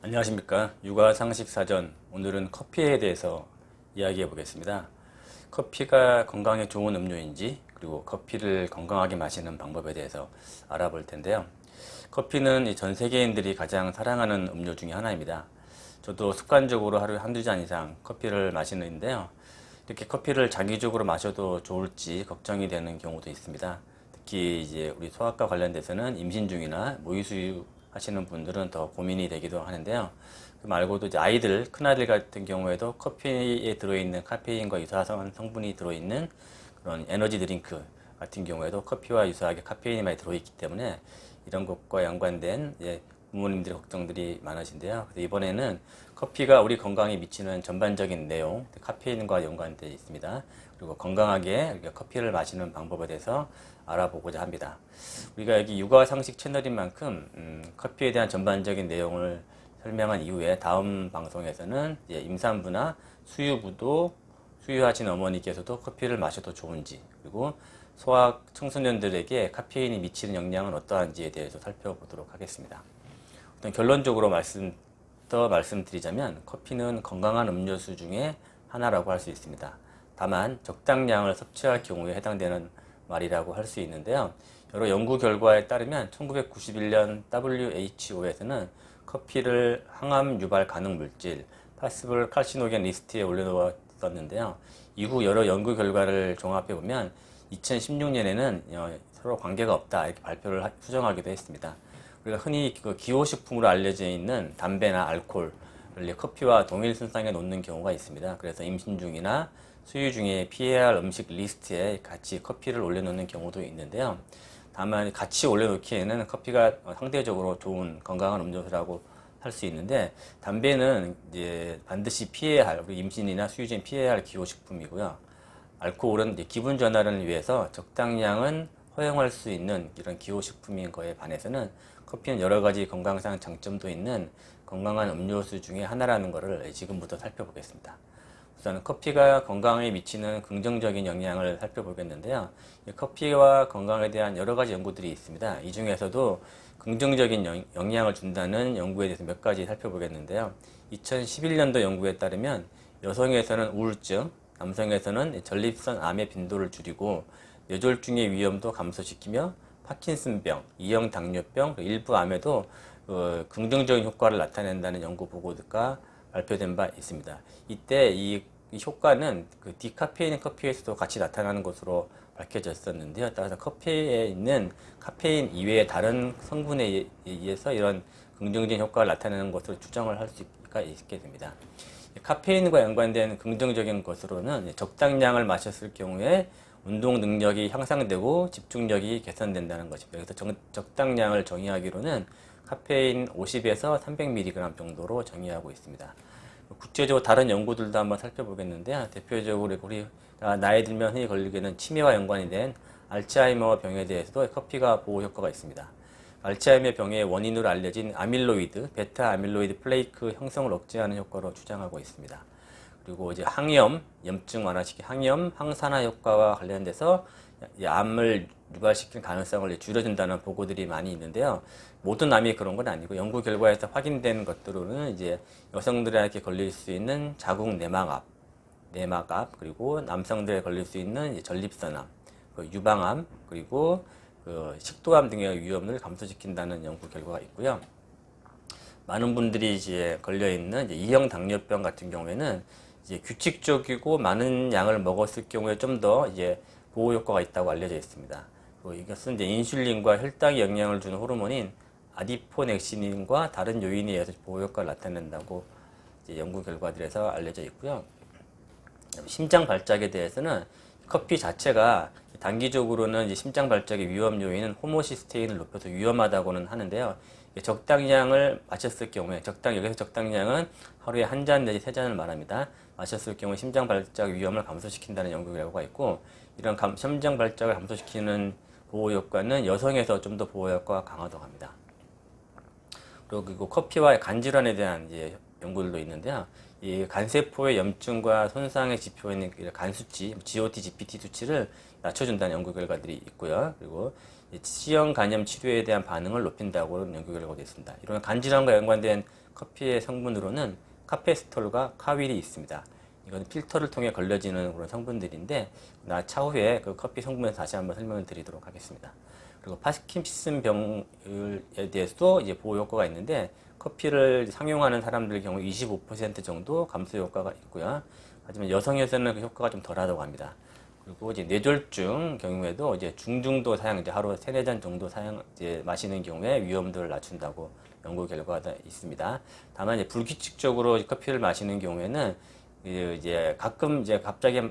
안녕하십니까. 육아상식사전. 오늘은 커피에 대해서 이야기해 보겠습니다. 커피가 건강에 좋은 음료인지, 그리고 커피를 건강하게 마시는 방법에 대해서 알아볼 텐데요. 커피는 전 세계인들이 가장 사랑하는 음료 중에 하나입니다. 저도 습관적으로 하루에 한두 잔 이상 커피를 마시는데요. 이렇게 커피를 장기적으로 마셔도 좋을지 걱정이 되는 경우도 있습니다. 특히 이제 우리 소아과 관련돼서는 임신 중이나 모유수유 하시는 분들은 더 고민이 되기도 하는데요. 그 말고도 이제 아이들, 큰아이들 같은 경우에도 커피에 들어있는 카페인과 유사한 성분이 들어있는 그런 에너지 드링크 같은 경우에도 커피와 유사하게 카페인이 많이 들어있기 때문에 이런 것과 연관된 부모님들의 걱정들이 많으신데요. 그래서 이번에는 커피가 우리 건강에 미치는 전반적인 내용, 카페인과 연관되어 있습니다. 그리고 건강하게 우리가 커피를 마시는 방법에 대해서 알아보고자 합니다. 우리가 여기 육아상식 채널인 만큼 커피에 대한 전반적인 내용을 설명한 이후에 다음 방송에서는 임산부나 수유부도 수유하신 어머니께서도 커피를 마셔도 좋은지, 그리고 소아 청소년들에게 카페인이 미치는 영향은 어떠한지에 대해서 살펴보도록 하겠습니다. 일단 결론적으로 말씀드리자면 커피는 건강한 음료수 중에 하나라고 할 수 있습니다. 다만 적당량을 섭취할 경우에 해당되는 말이라고 할 수 있는데요. 여러 연구 결과에 따르면 1991년 WHO에서는 커피를 항암 유발 가능 물질, 파스블 칼시노겐 리스트에 올려놓았었는데요. 이후 여러 연구 결과를 종합해 보면 2016년에는 서로 관계가 없다 이렇게 발표를 수정하기도 했습니다. 우리가 흔히 그 기호식품으로 알려져 있는 담배나 알코올을 커피와 동일 순상에 놓는 경우가 있습니다. 그래서 임신 중이나 수유 중에 피해야 할 음식 리스트에 같이 커피를 올려놓는 경우도 있는데요. 다만 같이 올려놓기에는 커피가 상대적으로 좋은 건강한 음료수라고 할 수 있는데, 담배는 이제 반드시 피해야 할, 우리 임신이나 수유 중에 피해야 할 기호식품이고요. 알코올은 이제 기분 전환을 위해서 적당량은 허용할 수 있는 이런 기호식품인 거에 반해서는 커피는 여러 가지 건강상 장점도 있는 건강한 음료수 중에 하나라는 것을 지금부터 살펴보겠습니다. 우선 커피가 건강에 미치는 긍정적인 영향을 살펴보겠는데요. 커피와 건강에 대한 여러 가지 연구들이 있습니다. 이 중에서도 긍정적인 영향을 준다는 연구에 대해서 몇 가지 살펴보겠는데요. 2011년도 연구에 따르면 여성에서는 우울증, 남성에서는 전립선 암의 빈도를 줄이고 뇌졸중의 위험도 감소시키며 파킨슨병, 2형 당뇨병, 일부 암에도 긍정적인 효과를 나타낸다는 연구 보고가 발표된 바 있습니다. 이때 이 효과는 그 디카페인 커피에서도 같이 나타나는 것으로 밝혀졌었는데요. 따라서 커피에 있는 카페인 이외의 다른 성분에 의해서 이런 긍정적인 효과를 나타내는 것으로 추정을 할 수가 있게 됩니다. 카페인과 연관된 긍정적인 것으로는 적당량을 마셨을 경우에 운동 능력이 향상되고 집중력이 개선된다는 것입니다. 그래서 적당량을 정의하기로는 카페인 50에서 300mg 정도로 정의하고 있습니다. 구체적으로 다른 연구들도 한번 살펴보겠는데요. 대표적으로 우리 나이 들면 흔히 걸리게 되는 치매와 연관이 된 알츠하이머 병에 대해서도 커피가 보호 효과가 있습니다. 알츠하이머 병의 원인으로 알려진 아밀로이드, 베타 아밀로이드 플레이크 형성을 억제하는 효과로 주장하고 있습니다. 그리고 이제 항염, 염증 완화시키 항염, 항산화 효과와 관련돼서 암을 유발시킬 가능성을 줄여준다는 보고들이 많이 있는데요. 모든 암이 그런 건 아니고 연구 결과에서 확인된 것들로는 이제 여성들에게 걸릴 수 있는 자궁 내막압, 그리고 남성들에 걸릴 수 있는 전립선암, 유방암, 그리고 식도암 등의 위험을 감소시킨다는 연구 결과가 있고요. 많은 분들이 이제 걸려 있는 2형 당뇨병 같은 경우에는 이제 규칙적이고 많은 양을 먹었을 경우에 좀 더 이제 보호 효과가 있다고 알려져 있습니다. 이것은 이제 인슐린과 혈당에 영향을 주는 호르몬인 아디포넥신과 다른 요인에 의해서 보호 효과를 나타낸다고 이제 연구 결과들에서 알려져 있고요. 심장 발작에 대해서는 커피 자체가 단기적으로는 이제 심장 발작의 위험 요인은 호모시스테인을 높여서 위험하다고는 하는데요. 적당량을 마셨을 경우에 여기서 적당량은 하루에 한 잔 내지 세 잔을 말합니다. 마셨을 경우에 심장 발작 위험을 감소시킨다는 연구 결과가 있고, 이런 심장 발작을 감소시키는 보호 효과는 여성에서 좀 더 보호 효과가 강하다고 합니다. 그리고 커피와 간 질환에 대한 이제 연구들도 있는데요. 이 간세포의 염증과 손상의 지표인 간 수치, GOT, GPT 수치를 낮춰준다는 연구 결과들이 있고요. 그리고 C형 간염 치료에 대한 반응을 높인다고 연구 결과가 있습니다. 이런 간 질환과 연관된 커피의 성분으로는 카페스톨과 카윌이 있습니다. 이건 필터를 통해 걸러지는 그런 성분들인데 차후에 그 커피 성분에 다시 한번 설명을 드리도록 하겠습니다. 그리고 파킨슨 병에 대해서도 이제 보호 효과가 있는데 커피를 상용하는 사람들 경우 25% 정도 감소 효과가 있고요. 하지만 여성에서는 그 효과가 좀 덜하다고 합니다. 그리고 이제 뇌졸중 경우에도 이제 중중도 사용, 이제 하루 3-4잔 정도 이제 마시는 경우에 위험도를 낮춘다고 연구 결과가 있습니다. 다만 이제 불규칙적으로 커피를 마시는 경우에는 이제 가끔 이제 갑자기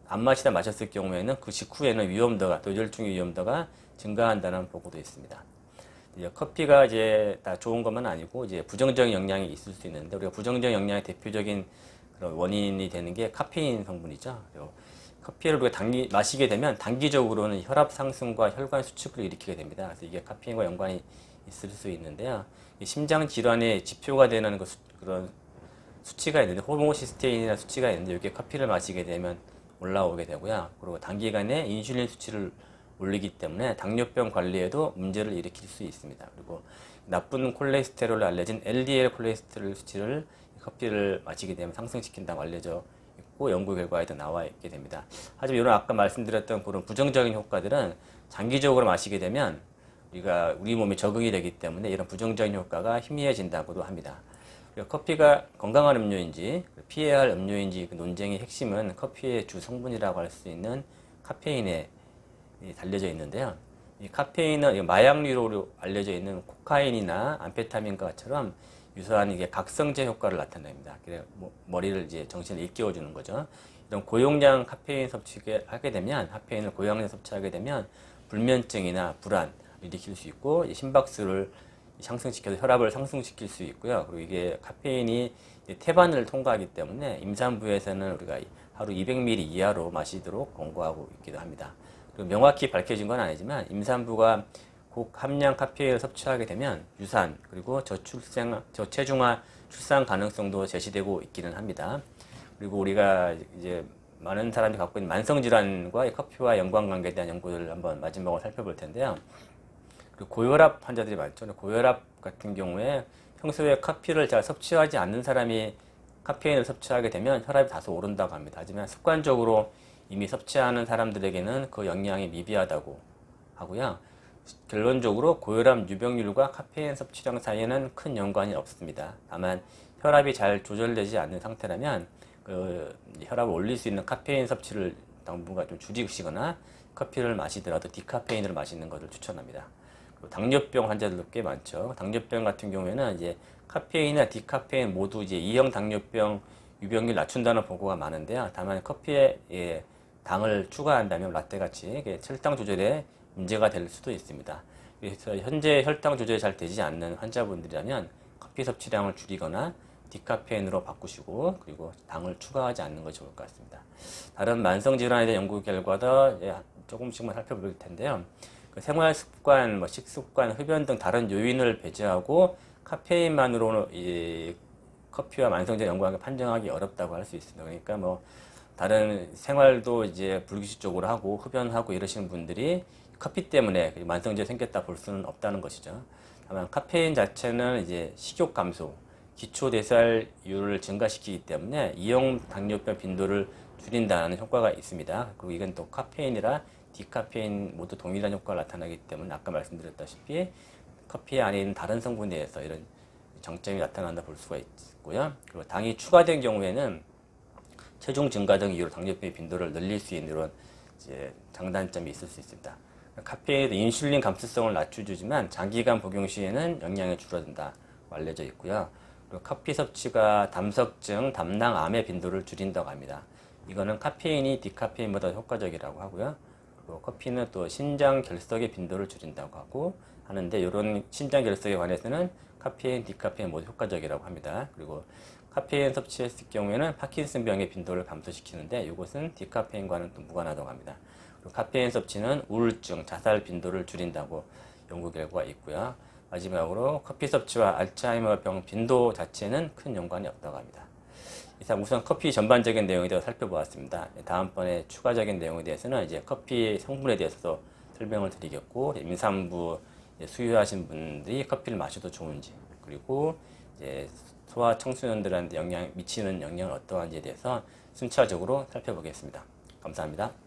안 마시다 마셨을 경우에는 그 직후에는 뇌졸중의 위험도가 증가한다는 보고도 있습니다. 이제 커피가 이제 다 좋은 것만 아니고 이제 부정적인 영향이 있을 수 있는데 우리가 부정적인 영향의 대표적인 그런 원인이 되는 게 카페인 성분이죠. 커피를 우리가 마시게 되면 단기적으로는 혈압 상승과 혈관 수축을 일으키게 됩니다. 그래서 이게 카페인과 연관이 있을 수 있는데요. 심장 질환의 지표가 되는 그런 수치가 있는데 호모시스테인이라는 수치가 있는데 이게 커피를 마시게 되면 올라오게 되고요. 그리고 단기간에 인슐린 수치를 올리기 때문에 당뇨병 관리에도 문제를 일으킬 수 있습니다. 그리고 나쁜 콜레스테롤을 알려진 LDL 콜레스테롤 수치를 커피를 마시게 되면 상승시킨다고 알려져 있고 연구 결과에도 나와 있게 됩니다. 하지만 이런 아까 말씀드렸던 그런 부정적인 효과들은 장기적으로 마시게 되면 우리 몸에 적응이 되기 때문에 이런 부정적인 효과가 희미해진다고도 합니다. 커피가 건강한 음료인지 피해야 할 음료인지 그 논쟁의 핵심은 커피의 주 성분이라고 할 수 있는 카페인에 달려져 있는데요. 이 카페인은 마약류로 알려져 있는 코카인이나 암페타민과처럼 유사한 이게 각성제 효과를 나타냅니다. 그래 머리를 이제 정신을 일깨워주는 거죠. 이런 고용량 카페인 섭취하게 되면 카페인을 고용량 섭취하게 되면 불면증이나 불안 일으킬 수 있고 심박수를 상승시켜서 혈압을 상승시킬 수 있고요. 그리고 이게 카페인이 태반을 통과하기 때문에 임산부에서는 우리가 하루 200ml 이하로 마시도록 권고하고 있기도 합니다. 그리고 명확히 밝혀진 건 아니지만 임산부가 고함량 카페인을 섭취하게 되면 유산 그리고 저체중아 출산 가능성도 제시되고 있기는 합니다. 그리고 우리가 이제 많은 사람들이 갖고 있는 만성 질환과 커피와 연관관계에 대한 연구를 한번 마지막으로 살펴볼 텐데요. 그리고 고혈압 환자들이 많죠. 고혈압 같은 경우에 평소에 커피를 잘 섭취하지 않는 사람이 카페인을 섭취하게 되면 혈압이 다소 오른다고 합니다. 하지만 습관적으로 이미 섭취하는 사람들에게는 그 영향이 미비하다고 하고요. 결론적으로 고혈압 유병률과 카페인 섭취량 사이에는 큰 연관이 없습니다. 다만 혈압이 잘 조절되지 않는 상태라면 혈압을 올릴 수 있는 카페인 섭취를 당분간 좀 줄이시거나 커피를 마시더라도 디카페인을 마시는 것을 추천합니다. 당뇨병 환자들도 꽤 많죠. 당뇨병 같은 경우에는 이제 카페인이나 디카페인 모두 이제 2형 당뇨병 유병률 낮춘다는 보고가 많은데요. 다만 커피에 당을 추가한다면 라떼같이 혈당 조절에 문제가 될 수도 있습니다. 그래서 현재 혈당 조절이 잘 되지 않는 환자분들이라면 커피 섭취량을 줄이거나 디카페인으로 바꾸시고 그리고 당을 추가하지 않는 것이 좋을 것 같습니다. 다른 만성 질환에 대한 연구 결과도 조금씩만 살펴볼 텐데요. 생활 습관, 식습관, 흡연 등 다른 요인을 배제하고 카페인만으로는 이 커피와 만성질환 연관관계 판정하기 어렵다고 할 수 있습니다. 그러니까 다른 생활도 이제 불규칙적으로 하고 흡연하고 이러시는 분들이 커피 때문에 만성질환이 생겼다 볼 수는 없다는 것이죠. 다만 카페인 자체는 이제 식욕 감소, 기초 대사율을 증가시키기 때문에 2형 당뇨병 빈도를 줄인다는 효과가 있습니다. 그리고 이건 또 카페인이라 디카페인 모두 동일한 효과가 나타나기 때문에 아까 말씀드렸다시피 커피 안에 있는 다른 성분에 대해서 이런 정점이 나타난다 볼 수가 있고요. 그리고 당이 추가된 경우에는 체중 증가 등 이유로 당뇨병의 빈도를 늘릴 수 있는 이런 이제 장단점이 있을 수 있습니다. 카페인도 인슐린 감수성을 낮춰주지만 장기간 복용 시에는 영향이 줄어든다고 알려져 있고요. 그리고 커피 섭취가 담석증, 담낭암의 빈도를 줄인다고 합니다. 이거는 카페인이 디카페인보다 효과적이라고 하고요. 그리고 커피는 또 신장 결석의 빈도를 줄인다고 하고 하는데 이런 신장 결석에 관해서는 카페인, 디카페인 모두 효과적이라고 합니다. 그리고 카페인 섭취했을 경우에는 파킨슨병의 빈도를 감소시키는데 이것은 디카페인과는 또 무관하다고 합니다. 그리고 카페인 섭취는 우울증, 자살 빈도를 줄인다고 연구 결과가 있고요. 마지막으로 커피 섭취와 알츠하이머병 빈도 자체는 큰 연관이 없다고 합니다. 이상 우선 커피 전반적인 내용에 대해서 살펴보았습니다. 다음번에 추가적인 내용에 대해서는 이제 커피 성분에 대해서도 설명을 드리겠고, 임산부 수유하신 분들이 커피를 마셔도 좋은지, 그리고 이제 소아 청소년들한테 미치는 영향은 어떠한지에 대해서 순차적으로 살펴보겠습니다. 감사합니다.